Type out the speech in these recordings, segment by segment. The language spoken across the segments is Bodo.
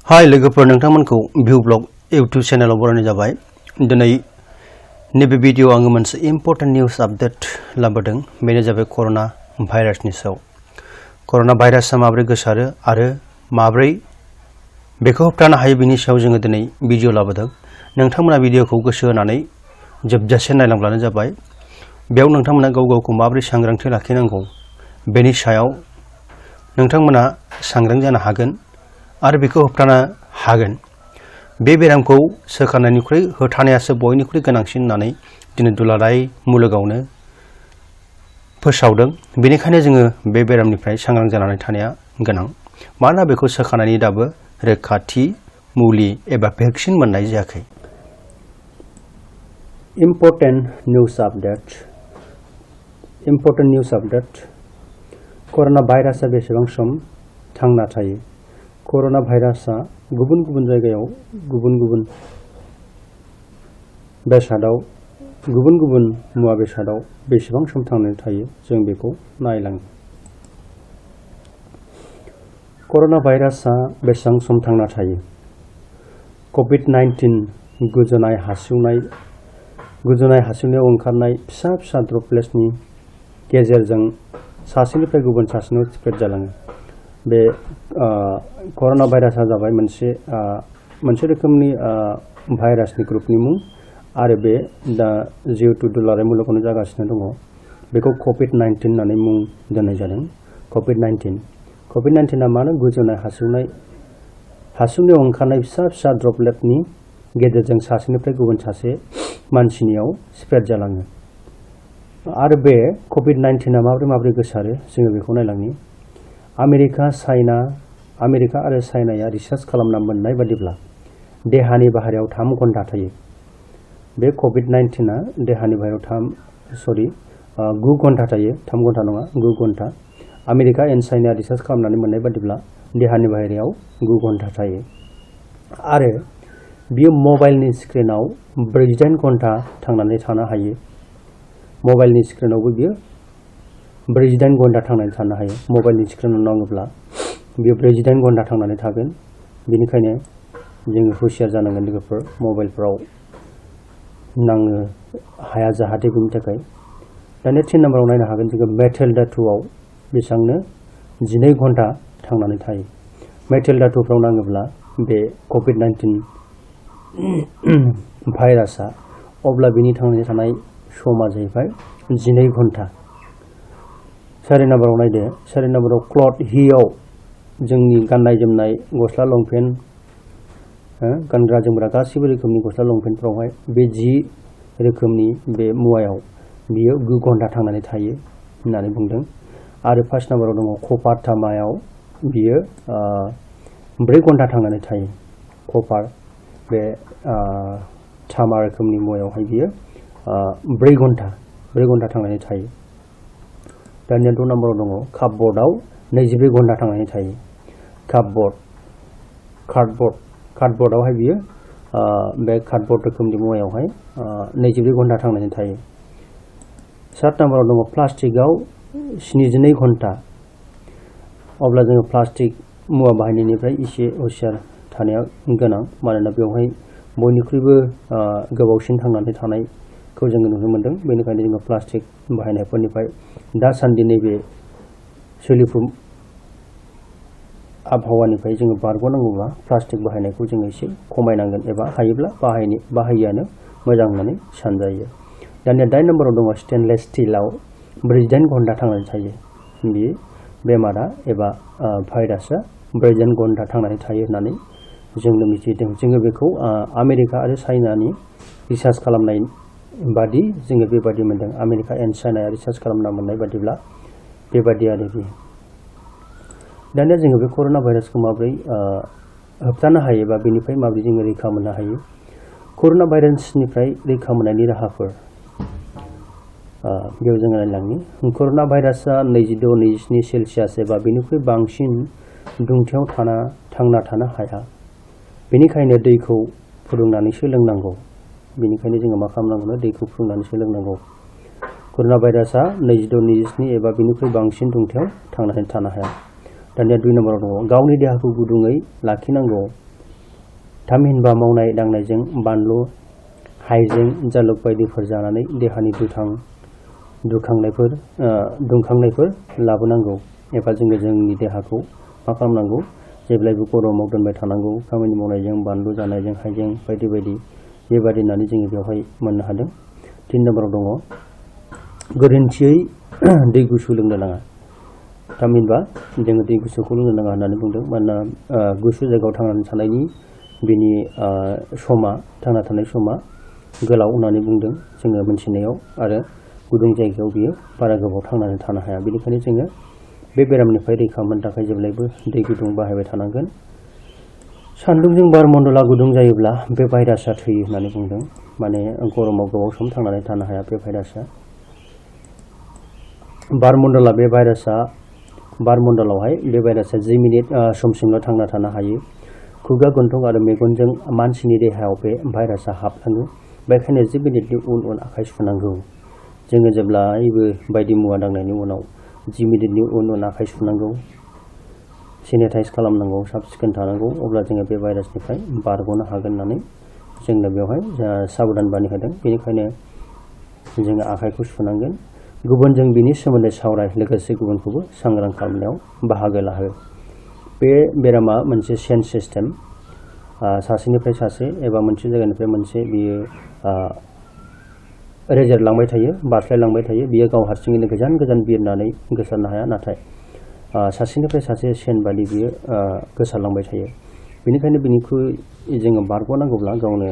हाय लोगोफोर नोंथांमोनखौ भिउ ब्लग इउट्यूब चेनेलाव बरायनाय जाबाय। दिनै नैबे भिडिअ आङो मोनसे इम्पर्टेन्ट निउज आपडेट लाबोदों। बेनो जाबाय कर'ना भाइरासनि सायाव। कर'ना भाइरासआ माबोरै गोसारो आरो माबोरै बेखौ होबथानो हायो बेनि सायाव जोङो दिनै भिडिअ लाबोदों। नोंथांमोना भिडिअखौ गोसो होनानै जोबजासे नायलांब्लानो जाबाय। बेयाव नोंथांमोना गाव गावखौ माबोरै सांग्रांथि लाखिनांगौ बेनि सायाव नोंथांमोना सांग्रां जानो हागोन आरो बेखौ होबथानो हागोन। बे बेरामखौ सोखानायनिख्रुइ होबथानायासो बयनिख्रुइ गोनांसिन होननानै दिनै दुलाराय मुलुगावनो फोसावदों। बेनिखायनो जोङो बे बेरामनिफ्राय सांग्रां जानानै थानाया गोनां। मानोना बेखौ सोखानायनि दाबो रैखाथि मुलि एबा भेक्सिन मोननाय जायाखै। इम्पर्टेन्ट निउज आपडेट कर'ना भाइरासआ बेसेबां सम थांना थायो? कर'ना भाइरासआ गुबुन गुबुन जायगायाव गुबुन गुबुन बेसादाव गुबुन गुबुन मुवा बेसादाव बेसेबां सम थांनानै थायो जों बेखौ नायलाङो। कर'ना भाइरासआ बेसेबां सम थांना थायो? कभिड-19 गुजुनाय हासुनायाव ओंखारनाय फिसा फिसा ड्रपलेट्सनि गेजेरजों सासेनिफ्राय गुबुन सासेनाव स्प्रेड जालाङो। बे कर'ना भाइरासआ जाबाय मोनसे रोखोमनि भाइरासनि ग्रुपनि मुं आरो बे दा जिहेतु दुलाराय मुलुगावनो जागासिनो दङ बेखौ कभिड-19 होननानै मुं दोननाय जादों। कभिड-19आ मानो गुजुनाय हासुनायाव ओंखारनाय फिसा फिसा ड्रपलेटनि गेजेरजों सासेनिफ्राय गुबुन सासे मानसिनियाव स्प्रेड जालाङो। आरो बे कभिड-19आ माबोरै गोसारो जोङो बेखौ नायलांनि। आमेरिका आरो चाइनाया रिसार्च खालामना मोननाय बादिब्ला देहानि बाहेरायाव 3 घन्टा थायो। बे कभिड-19आ देहानि बाहेरायाव 9 घन्टा थायो। 3 घन्टा नङा, 9 घन्टा। आमेरिका एन्ड चाइनाया रिसार्च खालामनानै मोननाय बादिब्ला देहानि बाहेरायाव 9 घन्टा थायो। आरो बियो मबाइलनि स्क्रिनाव 48 घन्टा थांनानै थानो हायो। मबाइलनि स्क्रिनावबो बियो 48 घन्टा थांनानै थानो हायो। मबाइलनि स्क्रिनाव नाङोब्ला बियो 48 घन्टा थांनानै थागोन। बेनिखायनो जोङो हुसियार जानांगोन लोगोफोर, मबाइलफोराव नांनो हाया जाहाथे बेनि थाखाय। दानिया 3 नाम्बाराव नायनो हागोन जोङो मेटेलडा 2आव बेसेबांनो 12 घन्टा थांनानै थायो। मेटेलडा 2फ्राव नाङोब्ला बे कभिड-19 भाइरासआ अब्ला बिनि थांनानै थानाय समा जाहैबाय 12 घन्टा। 4 नाम्बाराव नायदो। 4 नाम्बाराव क्लथ हिआव जोंनि गाननाय जोमनाय गस्ला लंपेन्ट गानग्रा जोमग्रा गासैबो रोखोमनि गस्ला लंपेन्टफ्रावहाय बे 10 रोखोमनि बे मुवायाव बियो 9 घन्टा थांनानै थायो होननानै बुंदों। आरो 5 नाम्बाराव दङ कपार तामायाव बियो 4 घन्टा थांनानै थायो। कपार बे तामा रोखोमनि मुवायावहाय बियो 4 घन्टा थांनानै थायो। दानिया 2 नाम्बाराव दङ कापबर्डआव 22 घन्टा थांनानै थायो। कार्डबर्डआवहाय बियो बे कार्डबर्ड रोखोमनि मुवायावहाय 22 घन्टा थांनानै थायो। 7 नाम्बाराव दङ प्लास्टिकआव 72 घन्टा। अब्ला जोङो प्लास्टिक मुवा बाहायनायनिफ्राय एसे हुसियार थानाया गोनां। मानोना बेवहाय बयनिख्रुइबो गोबावसिन थांनानै थानायखौ जोङो नुनो मोनदों। बेनिखायनो जोङो प्लास्टिक बाहायनायफोरनिफ्राय दासान्दि नैबे सोलिफु आबहावानिफ्राय जोङो बारग'नांगौब्ला प्लास्टिक बाहायनायखौ जोङो एसे खमायनांगोन एबा हायोब्ला बाहायिआनो मोजां होननानै सानजायो। दानिया 8 नाम्बाराव दङ स्टेनलेस स्टिलआव 48 घन्टा थांनानै थायो। बे बेमारा एबा भाइरासआ 48 घन्टा थांनानै थायो होननानै जोंनो मिथिदों। जोङो बेखौ आमेरिका आरो चाइनानि रिसार्च खालामनाय बादि जोङो बेबादि मोनदों। आमेरिका एन्ड चाइनाया रिसार्च खालामना मोननाय बादिब्ला बेबादि आरो बियो। दानिया जोङो बे कर'ना भाइरासखौ माबोरै होबथानो हायो बा बेनिफ्राय माबोरै जोङो रैखा मोननो हायो? कर'ना भाइरासनिफ्राय रैखा मोननायनि राहाफोर बेयाव जोङो नायलांनि। कर'ना भाइरासआ 22-27 सेलसियास एबा बेनिख्रुइ बांसिन दुंथायाव थांना थानो हाया। बेनिखायनो दैखौ फुदुंनानैसो लोंनांगौ। बेनिखायनो जोङो मा खालामनांगौ? दैखौ फुदुंनानैसो लोंनांगौ। कर'ना भाइरासआ 22-27 एबा बेनिख्रुइ बांसिन दुंथायाव थांनानै थानो हाया। दानिया 2 नाम्बाराव दङ गावनि देहाखौ गुदुङै लाखिनांगौ थामहिनबा मावनाय दांनायजों बानलु, हाइजें, जालुक बायदिफोर जानानै देहानि दुंखांनायफोर लाबोनांगौ एबा जोंनि देहाखौ मा खालामनांगौ जेब्लायबो गरमाव दोनबाय थानांगौ। खामानि मावनायजों बानलु जानायजों हाइजें बायदि बायदि बेबादि होननानै जोङो बेवहाय मोननो हादों। 3 नाम्बाराव दङ गोरोन्थियै दै गुसु लोंनो नाङा। थामहिनबा जोङो दै गुसुखौ लोंनो नाङा होननानै बुंदों। मानोना गुसु जायगायाव थांनानै थानायनि बेनि थांना थानाय समा गोलाव होननानै बुंदों जोङो मोनथिनायाव, आरो गुदुं जायगायाव बियो बारा गोबाव थांनानै थानो हाया। बेनिखायनो जोङो बे बेरामनिफ्राय रैखा मोननो थाखाय जेब्लायबो दै गुदुं बाहायबाय थानांगोन। सान्दुंजों बारमण्डला गुदुं जायोब्ला बे भाइरासआ थैयो होननानै बुंदों। माने गरमाव गोबाव सम थांनानै थानो हाया बे भाइरासआ। बारमण्डलावहाय बे भाइरासआ 10 मिनिट समसिमल' थांना थानो हायो। खुगा, गन्थं आरो मेगनजों मानसिनि देहायाव बे भाइरासआ हाबलाङो। बेखायनो 10 मिनिटनि उन आखाइ सुनांगौ। जोङो जेब्लायबो बायदि मुवा दांनायनि उनाव 10 मिनिटनि उन आखाइ सुनांगौ, सेनिटाइज खालामनांगौ, साब सिखोन थानांगौ। अब्ला जोङो बे भाइरासनिफ्राय बारग'नो हागोन होननानै जोंनो बेवहाय साबधान बानाय होदों। बेनिखायनो जोङो आखाइखौ सुनांगोन। गुबुनजों बिनि सोमोन्दै सावराय, लोगोसे गुबुनखौबो सांग्रां खालामनायाव बाहागो लाहो। बे बेरामा मोनसे चेन सिस्टेम, सासेनिफ्राय सासे एबा मोनसे जायगानिफ्राय मोनसे बियो रेजेरलांबाय थायो, बारस्लायलांबाय थायो। बियो गाव हारसिङैनो गोजान गोजान बिरनानै गोसारनो हाया, नाथाय सासेनिफ्राय सासे चेन बादि बियो गोसारलांबाय थायो। बेनिखायनो बिनिख्रुइ जोङो बारग'नांगौब्ला गावनो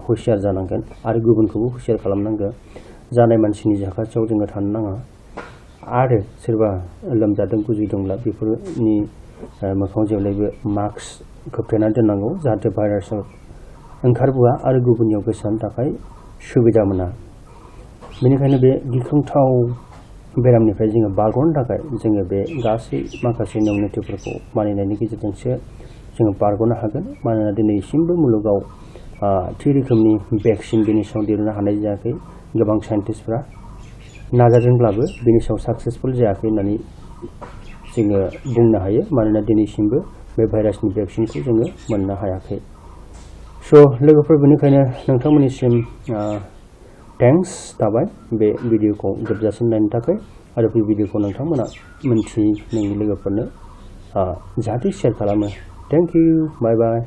हुसियार जानांगोन आरो गुबुनखौबो हुसियार खालामनांगोन। जानाय मानसिनि साखाथियाव जोङो थानो नाङा, आरो सोरबा लोमजादों गुजुदोंब्ला बेफोरनि मोखाङाव जेब्लायबो मास्क खोबथेनानै दोननांगौ, जाहाथे भाइरासआ ओंखारबोआ आरो गुबुननियाव गोसारनो थाखाय सुबिदा मोना। बेनिखायनो बे गिख्रंथाव बेरामनिफ्राय जोङो बारग'नो थाखाय जोङो बे गासै माखासे नियम नितिफोरखौ मानिनायनि गेजेरजोंसो जोङो बारग'नो हागोन। मानोना दिनैसिमबो मुलुगाव थि रोखोमनि भेक्सिन बेनि सायाव दिहुननो हानाय जायाखै। गोबां साइन्टिस्टफ्रा नाजादोंब्लाबो बेनि सायाव साक्सेसफुल जायाखै होननानै जोङो बुंनो हायो। मानोना दिनैसिमबो बे भाइरासनि भेक्सिनखौ जोङो मोननो हायाखै। लोगोफोर, बेनिखायनो नोंथांमोननिसिम थेंक्स थाबाय बे भिडिअखौ जोबजासिम नायनो थाखाय, आरो बे भिडिअखौ नोंथांमोना मोनथियै नोंनि लोगोफोरनो जाहाथे शेयार खालामो। Thank you, bye bye.